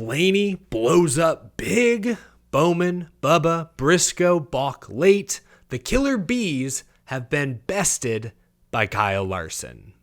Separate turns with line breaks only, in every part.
Blaney blows up big. Bowman, Bubba, Briscoe balk late. The Killer Bees have been bested by Kyle Larson.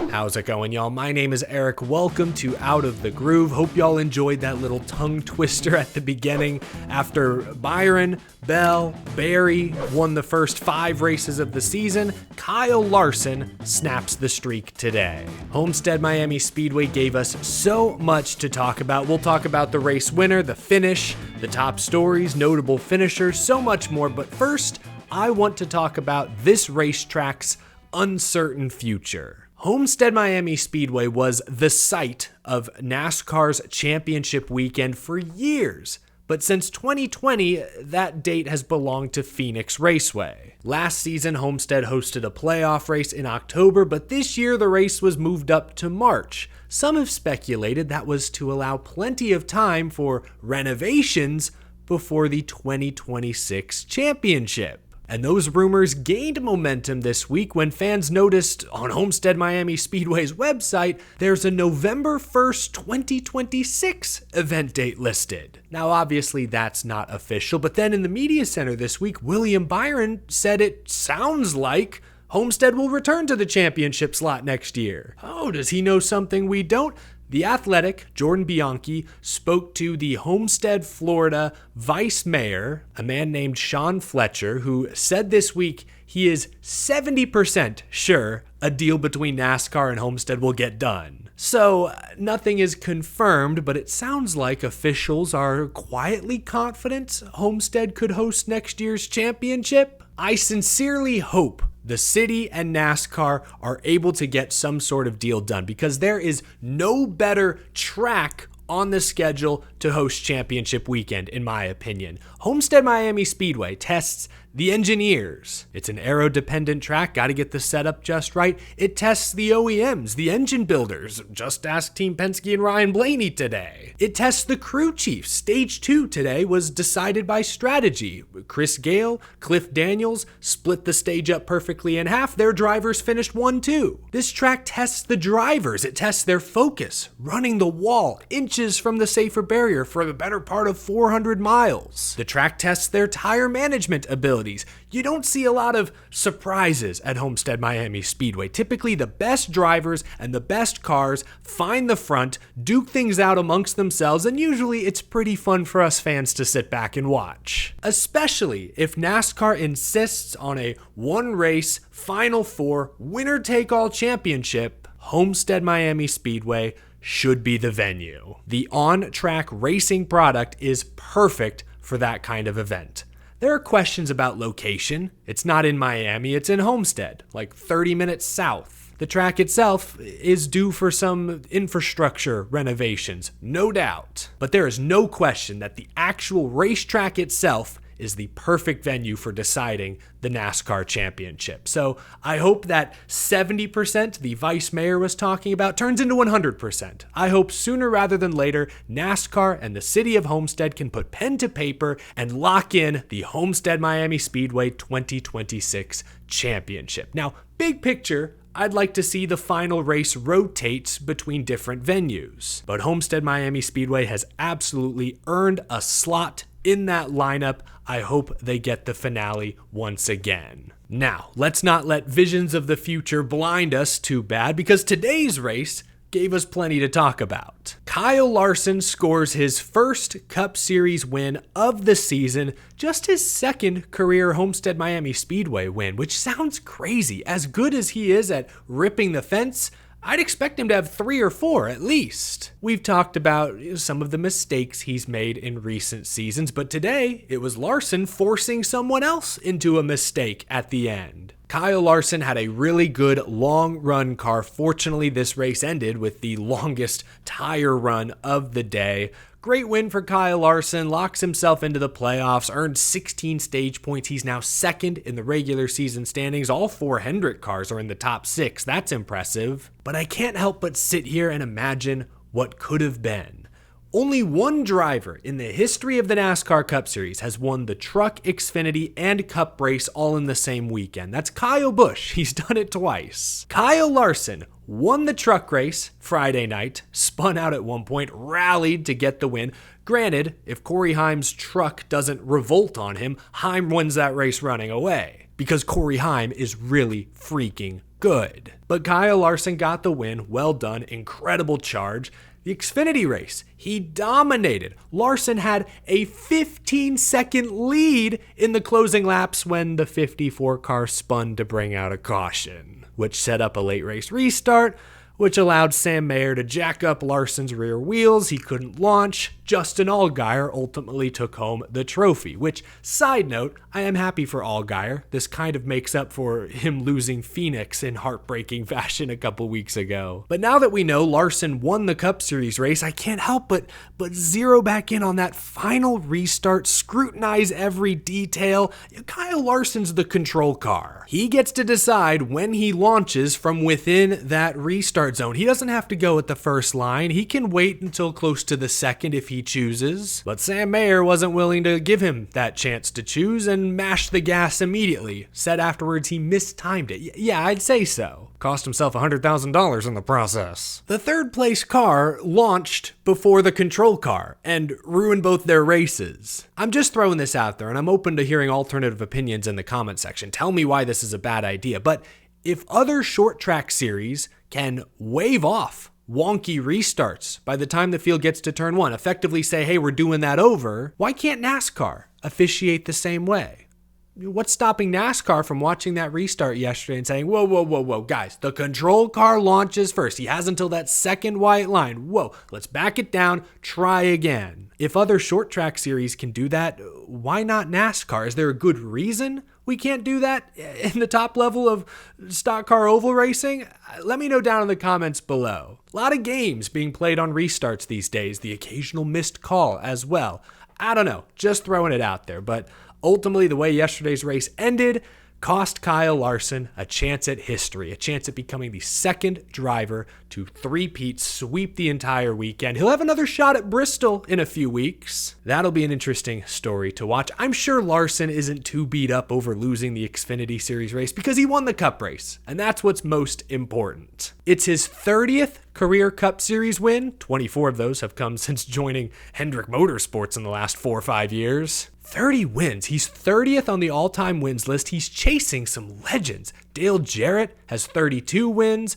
How's it going, y'all? My name is Eric. Welcome to Out of the Groove. Hope y'all enjoyed that little tongue twister at the beginning. After Byron, Bell, Barry won the first 5 races of the season, Kyle Larson snaps the streak today. Homestead Miami Speedway gave us so much to talk about. We'll talk about the race winner, the finish, the top stories, notable finishers, so much more. But first, I want to talk about this racetrack's uncertain future. Homestead Miami Speedway was the site of NASCAR's championship weekend for years, but since 2020, that date has belonged to Phoenix Raceway. Last season, Homestead hosted a playoff race in October, but this year the race was moved up to March. Some have speculated that was to allow plenty of time for renovations before the 2026 championship. And those rumors gained momentum this week when fans noticed on Homestead Miami Speedway's website, there's a November 1st, 2026 event date listed. Now, obviously that's not official, but then in the media center this week, William Byron said it sounds like Homestead will return to the championship slot next year. Oh, does he know something we don't? The Athletic, Jordan Bianchi, spoke to the Homestead, Florida vice mayor, a man named Sean Fletcher, who said this week he is 70% sure a deal between NASCAR and Homestead will get done. So nothing is confirmed, but it sounds like officials are quietly confident Homestead could host next year's championship. I sincerely hope the city and NASCAR are able to get some sort of deal done because there is no better track on the schedule to host championship weekend, in my opinion. Homestead Miami Speedway tests the engineers. It's an aero-dependent track, gotta get the setup just right. It tests the OEMs, the engine builders. Just ask Team Penske and Ryan Blaney today. It tests the crew chiefs. Stage 2 today was decided by strategy. Chris Gale, Cliff Daniels split the stage up perfectly in half. Their drivers finished 1-2. This track tests the drivers. It tests their focus, running the wall, inches from the safer barrier for the better part of 400 miles. The track tests their tire management abilities. You don't see a lot of surprises at Homestead Miami Speedway. Typically, the best drivers and the best cars find the front, duke things out amongst themselves, and usually it's pretty fun for us fans to sit back and watch. Especially if NASCAR insists on a one-race, Final Four, winner-take-all championship, Homestead Miami Speedway should be the venue. The on-track racing product is perfect for that kind of event. There are questions about location. It's not in Miami, it's in Homestead, like 30 minutes south. The track itself is due for some infrastructure renovations, no doubt. But there is no question that the actual racetrack itself is the perfect venue for deciding the NASCAR championship. So I hope that 70% the vice mayor was talking about turns into 100%. I hope sooner rather than later, NASCAR and the city of Homestead can put pen to paper and lock in the Homestead Miami Speedway 2026 championship. Now, big picture, I'd like to see the final race rotate between different venues. But Homestead Miami Speedway has absolutely earned a slot in that lineup. I hope they get the finale once again. Now, let's not let visions of the future blind us too bad, because today's race gave us plenty to talk about. Kyle Larson scores his first Cup Series win of the season, just his second career Homestead Miami Speedway win, which sounds crazy. As good as he is at ripping the fence, I'd expect him to have 3 or 4 at least. We've talked about some of the mistakes he's made in recent seasons, but today it was Larson forcing someone else into a mistake at the end. Kyle Larson had a really good long run car. Fortunately, this race ended with the longest tire run of the day. Great win for Kyle Larson, locks himself into the playoffs, earned 16 stage points. He's now second in the regular season standings. All 4 Hendrick cars are in the top 6. That's impressive. But I can't help but sit here and imagine what could have been. Only one driver in the history of the NASCAR Cup Series has won the Truck, Xfinity, and Cup race all in the same weekend. That's Kyle Busch. He's done it twice. Kyle Larson won the truck race Friday night, spun out at one point, rallied to get the win. Granted, if Corey Haim's truck doesn't revolt on him, Haim wins that race running away, because Corey Haim is really freaking good. But Kyle Larson got the win. Well done. Incredible charge. The Xfinity race, he dominated. Larson had a 15-second lead in the closing laps when the 54 car spun to bring out a caution, which set up a late race restart, which allowed Sam Mayer to jack up Larson's rear wheels. He couldn't launch. Justin Allgaier ultimately took home the trophy, which, side note, I am happy for Allgaier. This kind of makes up for him losing Phoenix in heartbreaking fashion a couple weeks ago. But now that we know Larson won the Cup Series race, I can't help but zero back in on that final restart, scrutinize every detail. Kyle Larson's the control car. He gets to decide when he launches from within that restart zone. He doesn't have to go at the first line. He can wait until close to the second if he chooses. But Sam Mayer wasn't willing to give him that chance to choose and mashed the gas immediately. Said afterwards he mistimed it. Yeah, I'd say so. Cost himself $100,000 in the process. The third place car launched before the control car and ruined both their races. I'm just throwing this out there, and I'm open to hearing alternative opinions in the comment section. Tell me why this is a bad idea. But if other short track series can wave off wonky restarts by the time the field gets to turn one, effectively say, hey, we're doing that over, why can't NASCAR officiate the same way? What's stopping NASCAR from watching that restart yesterday and saying, whoa, guys, the control car launches first. He has until that second white line. Whoa, let's back it down, try again. If other short track series can do that, why not NASCAR? Is there a good reason we can't do that in the top level of stock car oval racing? Let me know down in the comments below. A lot of games being played on restarts these days, the occasional missed call as well. I don't know, just throwing it out there. But ultimately, the way yesterday's race ended cost Kyle Larson a chance at history, a chance at becoming the second driver to three-peat, sweep the entire weekend. He'll have another shot at Bristol in a few weeks. That'll be an interesting story to watch. I'm sure Larson isn't too beat up over losing the Xfinity Series race because he won the Cup race, and that's what's most important. It's his 30th career Cup Series win. 24 of those have come since joining Hendrick Motorsports in the last 4 or 5 years. 30 wins. He's 30th on the all-time wins list. He's chasing some legends. Dale Jarrett has 32 wins.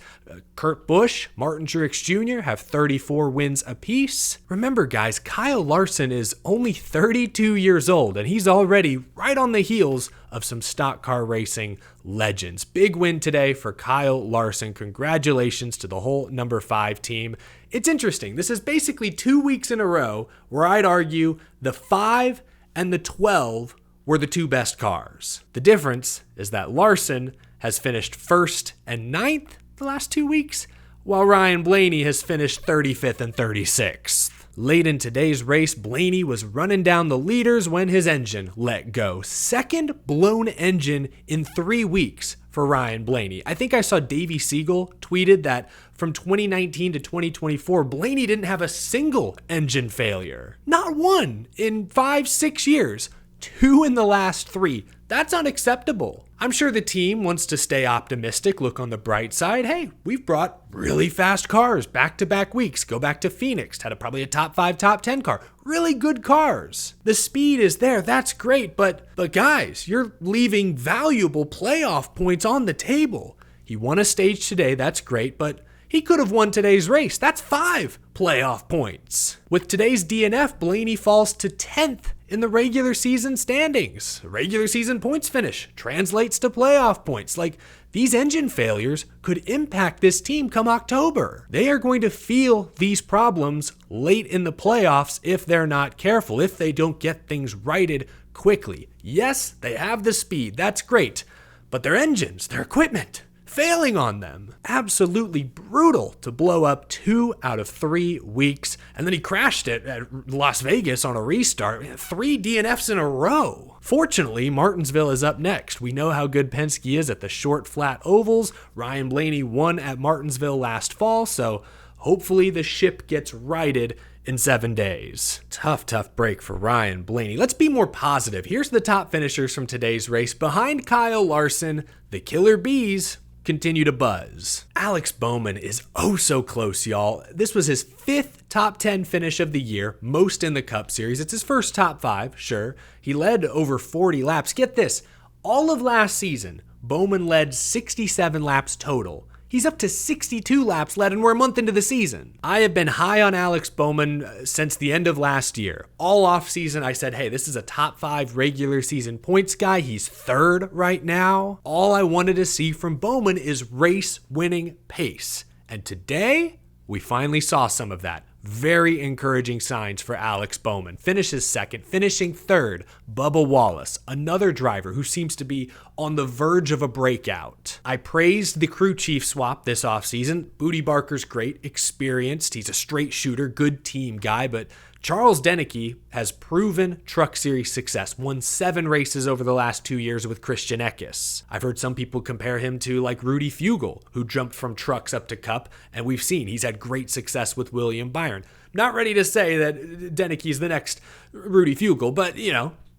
Kurt Busch, Martin Truex Jr. have 34 wins apiece. Remember, guys, Kyle Larson is only 32 years old, and he's already right on the heels of some stock car racing legends. Big win today for Kyle Larson. Congratulations to the whole number 5 team. It's interesting. This is basically 2 weeks in a row where I'd argue the 5 and the 12 were the 2 best cars. The difference is that Larson has finished 1st and 9th the last 2 weeks, while Ryan Blaney has finished 35th and 36th. Late in today's race, Blaney was running down the leaders when his engine let go. Second blown engine in 3 weeks for Ryan Blaney. I think I saw Davey Siegel tweeted that from 2019 to 2024, Blaney didn't have a single engine failure. Not one in 5-6 years. 2 in the last 3. That's unacceptable. I'm sure the team wants to stay optimistic, look on the bright side. Hey, we've brought really fast cars back-to-back weeks. Go back to Phoenix, had probably a top 5, top 10 car. Really good cars. The speed is there, that's great, but guys, you're leaving valuable playoff points on the table. He won a stage today, that's great, but he could have won today's race. That's 5 playoff points. With today's DNF, Blaney falls to 10th in the regular season standings. Regular season points finish translates to playoff points. These engine failures could impact this team come October. They are going to feel these problems late in the playoffs if they're not careful, if they don't get things righted quickly. Yes, they have the speed. That's great. But their engines, their equipment, failing on them. Absolutely brutal to blow up 2 out of 3 weeks. And then he crashed it at Las Vegas on a restart. 3 DNFs in a row. Fortunately, Martinsville is up next. We know how good Penske is at the short, flat ovals. Ryan Blaney won at Martinsville last fall, so hopefully the ship gets righted in 7 days. Tough break for Ryan Blaney. Let's be more positive. Here's the top finishers from today's race. Behind Kyle Larson, the Killer Bees continue to buzz. Alex Bowman is oh so close, y'all. This was his 5th top 10 finish of the year, most in the Cup Series. It's his first top 5, sure. He led over 40 laps. Get this, all of last season, Bowman led 67 laps total. He's up to 62 laps led, and we're a month into the season. I have been high on Alex Bowman since the end of last year. All offseason, I said, hey, this is a top 5 regular season points guy. He's 3rd right now. All I wanted to see from Bowman is race-winning pace. And today, we finally saw some of that. Very encouraging signs for Alex Bowman. Finishes 2nd, finishing 3rd, Bubba Wallace, another driver who seems to be on the verge of a breakout. I praised the crew chief swap this offseason. Booty Barker's great, experienced, he's a straight shooter, good team guy, but Charles Deneke has proven Truck Series success, won 7 races over the last 2 years with Christian Eckes. I've heard some people compare him to like Rudy Fugle, who jumped from trucks up to Cup, and we've seen he's had great success with William Byron. Not ready to say that Deneke's the next Rudy Fugle, but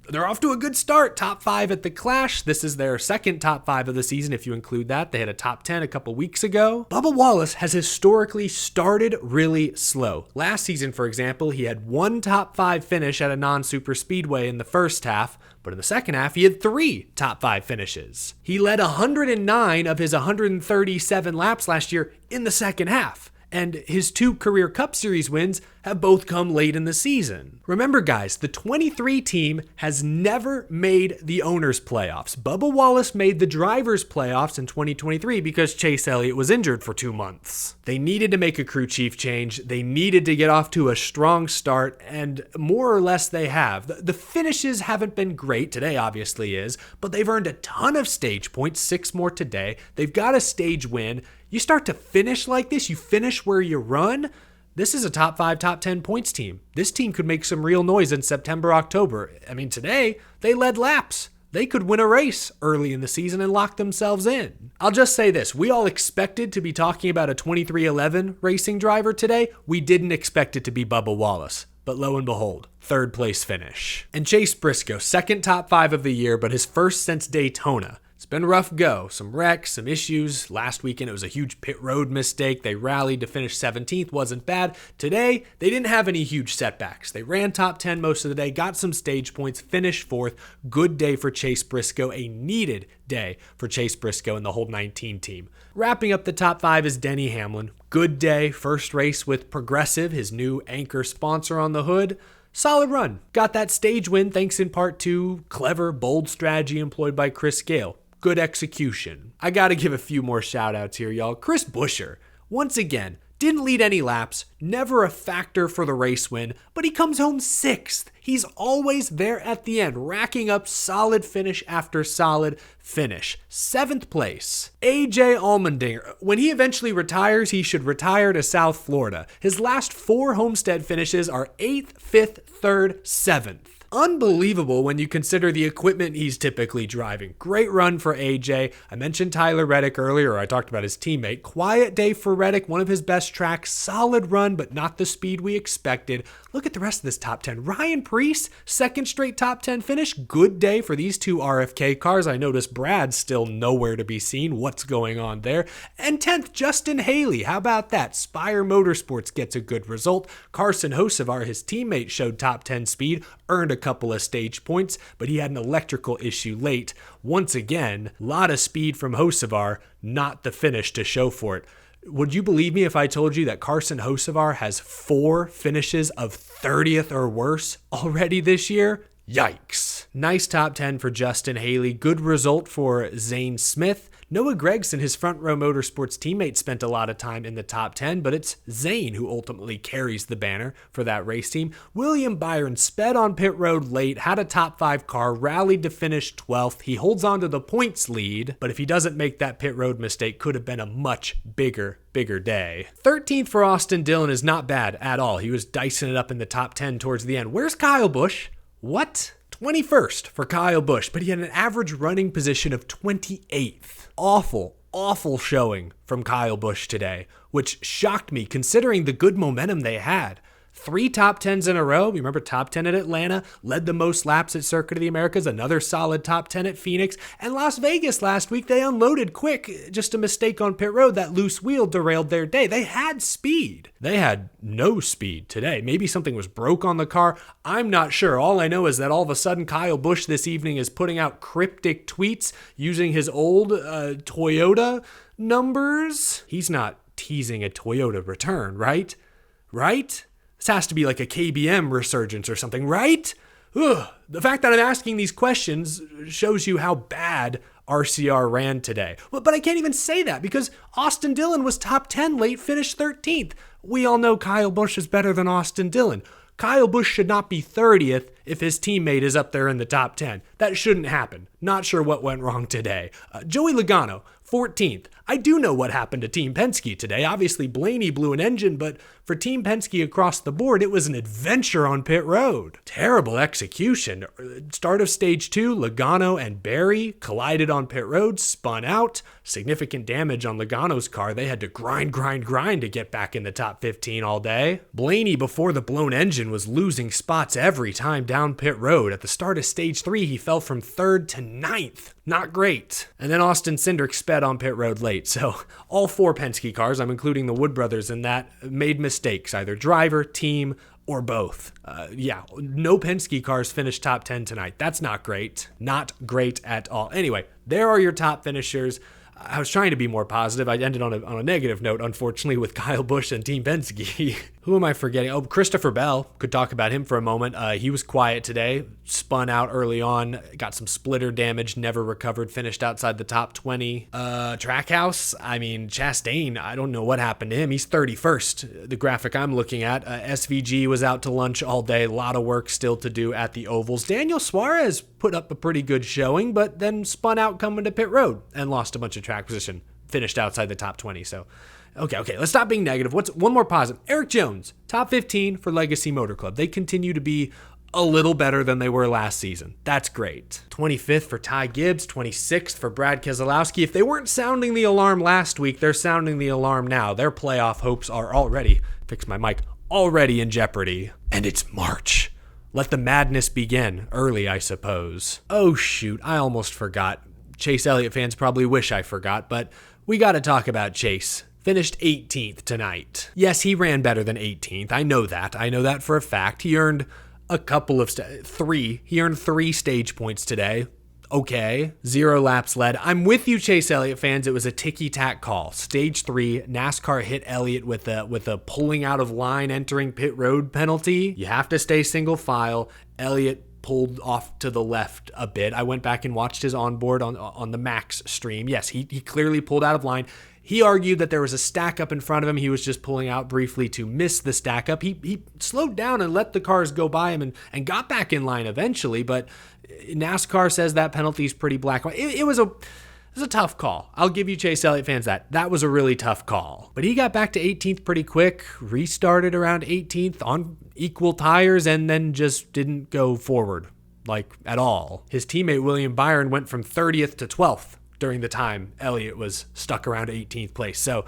they're off to a good start. Top 5 at the Clash. This is their 2nd top 5 of the season, if you include that. They had a top 10 a couple weeks ago. Bubba Wallace has historically started really slow. Last season, for example, he had 1 top 5 finish at a non-super speedway in the first half, but in the second half, he had 3 top 5 finishes. He led 109 of his 137 laps last year in the second half. And his 2 career Cup Series wins have both come late in the season. Remember, guys, the 23 team has never made the owners' playoffs. Bubba Wallace made the drivers' playoffs in 2023 because Chase Elliott was injured for 2 months. They needed to make a crew chief change. They needed to get off to a strong start, and more or less they have. The finishes haven't been great. Today obviously is, but they've earned a ton of stage points, 6 more today. They've got a stage win. You start to finish like this, you finish where you run. This is a top 5, top 10 points team. This team could make some real noise in September, October. I mean, today they led laps. They could win a race early in the season and lock themselves in. I'll just say this. We all expected to be talking about a 2311 racing driver today. We didn't expect it to be Bubba Wallace. But lo and behold, 3rd place finish. And Chase Briscoe, 2nd top 5 of the year, but his 1st since Daytona. It's been a rough go. Some wrecks, some issues. Last weekend, it was a huge pit road mistake. They rallied to finish 17th. Wasn't bad. Today, they didn't have any huge setbacks. They ran top 10 most of the day, got some stage points, finished 4th. Good day for Chase Briscoe. A needed day for Chase Briscoe and the whole 19 team. Wrapping up the top 5 is Denny Hamlin. Good day. First race with Progressive, his new anchor sponsor on the hood. Solid run. Got that stage win thanks in part to clever, bold strategy employed by Chris Gale. Good execution. I gotta give a few more shout outs here, y'all. Chris Buescher, once again, didn't lead any laps, never a factor for the race win, but he comes home 6th. He's always there at the end, racking up solid finish after solid finish. 7th place. AJ Allmendinger. When he eventually retires, he should retire to South Florida. His last 4 Homestead finishes are 8th, 5th, 3rd, 7th. Unbelievable when you consider the equipment he's typically driving. Great run for AJ. I mentioned Tyler Reddick earlier, or I talked about his teammate. Quiet day for Reddick, one of his best tracks. Solid run, but not the speed we expected. Look at the rest of this top 10. Ryan Preece, 2nd straight top 10 finish. Good day for these 2 RFK cars. I noticed Brad's still nowhere to be seen. What's going on there? And 10th, Justin Haley. How about that? Spire Motorsports gets a good result. Carson Hocevar, his teammate, showed top 10 speed, earned a couple of stage points, but he had an electrical issue late. Once again, a lot of speed from Hocevar, not the finish to show for it. Would you believe me if I told you that Carson Hocevar has 4 finishes of 30th or worse already this year? Yikes. Nice top 10 for Justin Haley. Good result for Zane Smith. Noah Gregson, his front row motorsports teammate, spent a lot of time in the top 10, but it's Zane who ultimately carries the banner for that race team. William Byron sped on pit road late, had a top 5 car, rallied to finish 12th. He holds on to the points lead, but if he doesn't make that pit road mistake, could have been a much bigger day. 13th for Austin Dillon is not bad at all. He was dicing it up in the top 10 towards the end. Where's Kyle Busch? What? 21st for Kyle Busch, but he had an average running position of 28th. Awful showing from Kyle Busch today, which shocked me considering the good momentum they had. 3 top 10s in a row. You remember top 10 at Atlanta, led the most laps at Circuit of the Americas, another solid top 10 at Phoenix, and Las Vegas last week, they unloaded quick. Just a mistake on pit road, that loose wheel derailed their day. They had speed. They had no speed today. Maybe something was broke on the car. I'm not sure. All I know is that all of a sudden Kyle Busch this evening is putting out cryptic tweets using his old Toyota numbers. He's not teasing a Toyota return, right? Right? This has to be like a KBM resurgence or something, right? Ugh. The fact that I'm asking these questions shows you how bad RCR ran today. But I can't even say that because Austin Dillon was top 10 late, finished 13th. We all know Kyle Busch is better than Austin Dillon. Kyle Busch should not be 30th if his teammate is up there in the top 10. That shouldn't happen. Not sure what went wrong today. Joey Logano, 14th. I do know what happened to Team Penske today. Obviously, Blaney blew an engine, but for Team Penske across the board, it was an adventure on pit road. Terrible execution. Start of stage 2, Logano and Barry collided on pit road, spun out. Significant damage on Logano's car. They had to grind to get back in the top 15 all day. Blaney, before the blown engine, was losing spots every time down pit road. At the start of stage 3, he fell from 3rd to 9th. Not great. And then Austin Cindric sped on pit road late. So all 4 Penske cars, I'm including the Wood brothers in that, made mistakes, either driver, team, or both. No Penske cars finished top 10 tonight. That's not great. Not great at all. Anyway, there are your top finishers. I was trying to be more positive. I ended on a negative note, unfortunately, with Kyle Busch and Team Penske. Who am I forgetting? Oh, Christopher Bell. Could talk about him for a moment. He was quiet today, spun out early on, got some splitter damage, never recovered, finished outside the top 20. Trackhouse, Chastain, I don't know what happened to him. He's 31st, the graphic I'm looking at. SVG was out to lunch all day. A lot of work still to do at the ovals. Daniel Suarez put up a pretty good showing, but then spun out coming to pit road and lost a bunch of track position. Finished outside the top 20, so... Okay, let's stop being negative. What's one more positive? Eric Jones, top 15 for Legacy Motor Club. They continue to be a little better than they were last season. That's great. 25th for Ty Gibbs, 26th for Brad Keselowski. If they weren't sounding the alarm last week, they're sounding the alarm now. Their playoff hopes are already in jeopardy. And it's March. Let the madness begin early, I suppose. Oh shoot, I almost forgot. Chase Elliott fans probably wish I forgot, but we got to talk about Chase. Finished 18th tonight. Yes, he ran better than 18th. I know that for a fact. He earned a couple of 3. He earned 3 stage points today. Okay. 0 laps led. I'm with you, Chase Elliott fans. It was a ticky-tack call. Stage 3, NASCAR hit Elliott with a pulling out of line entering pit road penalty. You have to stay single file. Elliott pulled off to the left a bit. I went back and watched his onboard on the Max stream. Yes, he clearly pulled out of line. He argued that there was a stack up in front of him. He was just pulling out briefly to miss the stack up. He slowed down and let the cars go by him and got back in line eventually, but NASCAR says that penalty is pretty black. It was a tough call. I'll give you Chase Elliott fans that. That was a really tough call. But he got back to 18th pretty quick, restarted around 18th on equal tires, and then just didn't go forward, at all. His teammate William Byron went from 30th to 12th. During the time Elliott was stuck around 18th place. So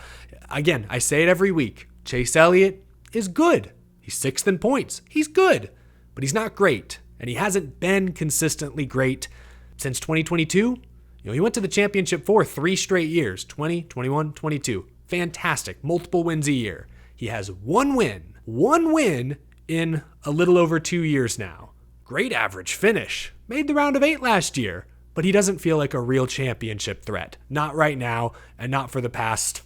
again, I say it every week. Chase Elliott is good. He's 6th in points. He's good, but he's not great. And he hasn't been consistently great since 2022. He went to the championship for 3 straight years, 20, 21, 22. Fantastic. Multiple wins a year. He has one win in a little over 2 years now. Great average finish. Made the round of 8 last year. But he doesn't feel like a real championship threat. Not right now, and not for the past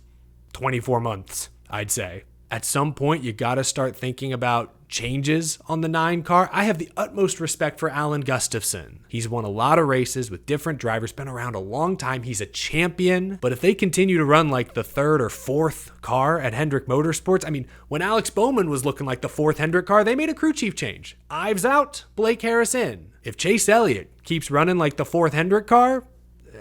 24 months, I'd say. At some point, you got to start thinking about changes on the 9 car. I have the utmost respect for Alan Gustafson. He's won a lot of races with different drivers, been around a long time. He's a champion. But if they continue to run like the 3rd or 4th car at Hendrick Motorsports, when Alex Bowman was looking like the 4th Hendrick car, they made a crew chief change. Ives out, Blake Harris in. If Chase Elliott keeps running like the 4th Hendrick car,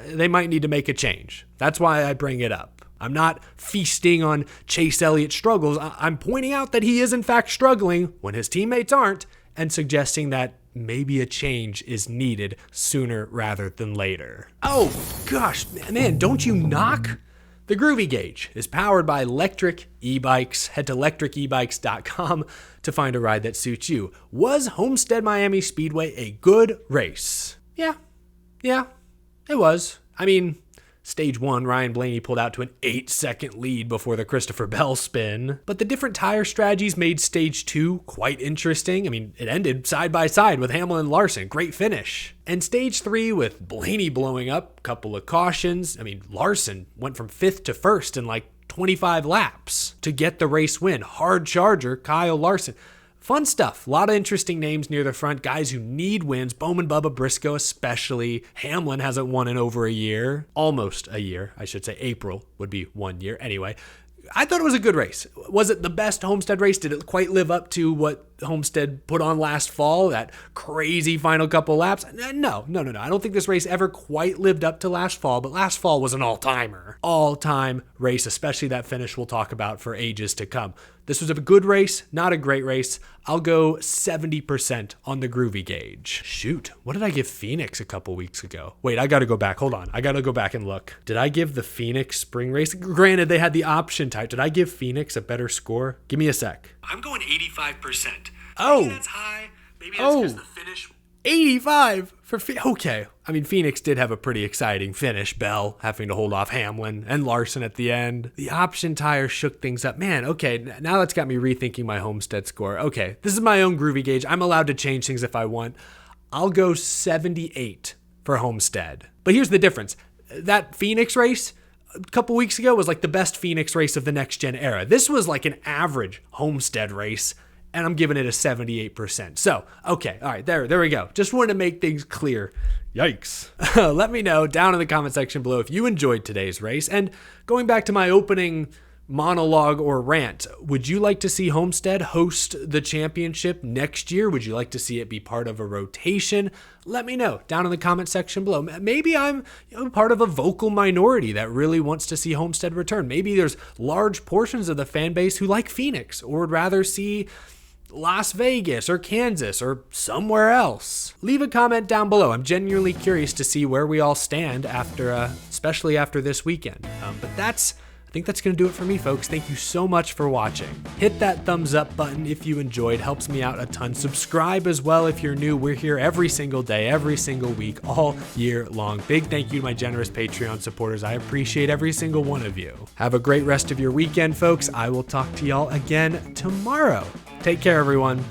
they might need to make a change. That's why I bring it up. I'm not feasting on Chase Elliott's struggles. I'm pointing out that he is in fact struggling when his teammates aren't, and suggesting that maybe a change is needed sooner rather than later. Oh gosh, man, don't you knock The Groovy Gauge is powered by Electric E-Bikes. Head to electricebikes.com to find a ride that suits you. Was Homestead Miami Speedway a good race? Yeah, it was. I mean, Stage 1, Ryan Blaney pulled out to an 8-second lead before the Christopher Bell spin. But the different tire strategies made Stage 2 quite interesting. I mean, it ended side by side with Hamlin and Larson. Great finish. And Stage 3 with Blaney blowing up, couple of cautions. I mean, Larson went from 5th to 1st in like 25 laps to get the race win. Hard charger, Kyle Larson. Fun stuff. A lot of interesting names near the front. Guys who need wins. Bowman, Bubba, Briscoe especially. Hamlin hasn't won in over a year. Almost a year, I should say. April would be 1 year. Anyway, I thought it was a good race. Was it the best Homestead race? Did it quite live up to what Homestead put on last fall? That crazy final couple laps? No. I don't think this race ever quite lived up to last fall, but last fall was an all-timer. All-time race, especially that finish we'll talk about for ages to come. This was a good race, not a great race. I'll go 70% on the Groovy Gauge. Shoot, what did I give Phoenix a couple weeks ago? Wait, I gotta go back. Hold on. I gotta go back and look. Did I give the Phoenix spring race? Granted, they had the option type. Did I give Phoenix a better score? Give me a sec. I'm going 85%. Maybe that's high. Maybe that's because the finish. 85 for okay. I mean, Phoenix did have a pretty exciting finish. Bell having to hold off Hamlin and Larson at the end. The option tire shook things up. Man, okay, now that's got me rethinking my Homestead score. Okay, this is my own Groovy Gauge. I'm allowed to change things if I want. I'll go 78 for Homestead. But here's the difference. That Phoenix race a couple weeks ago was like the best Phoenix race of the next gen era. This was like an average Homestead race, and I'm giving it a 78%. So, okay, all right, there we go. Just wanted to make things clear. Yikes. Let me know down in the comment section below if you enjoyed today's race. And going back to my opening monologue or rant, would you like to see Homestead host the championship next year? Would you like to see it be part of a rotation? Let me know down in the comment section below. Maybe I'm part of a vocal minority that really wants to see Homestead return. Maybe there's large portions of the fan base who like Phoenix or would rather see Las Vegas or Kansas or somewhere else. Leave a comment down below. I'm genuinely curious to see where we all stand after, especially after this weekend. But I think that's going to do it for me, folks. Thank you so much for watching. Hit that thumbs up button if you enjoyed. Helps me out a ton. Subscribe as well if you're new. We're here every single day, every single week, all year long. Big thank you to my generous Patreon supporters. I appreciate every single one of you. Have a great rest of your weekend, folks. I will talk to y'all again tomorrow. Take care, everyone.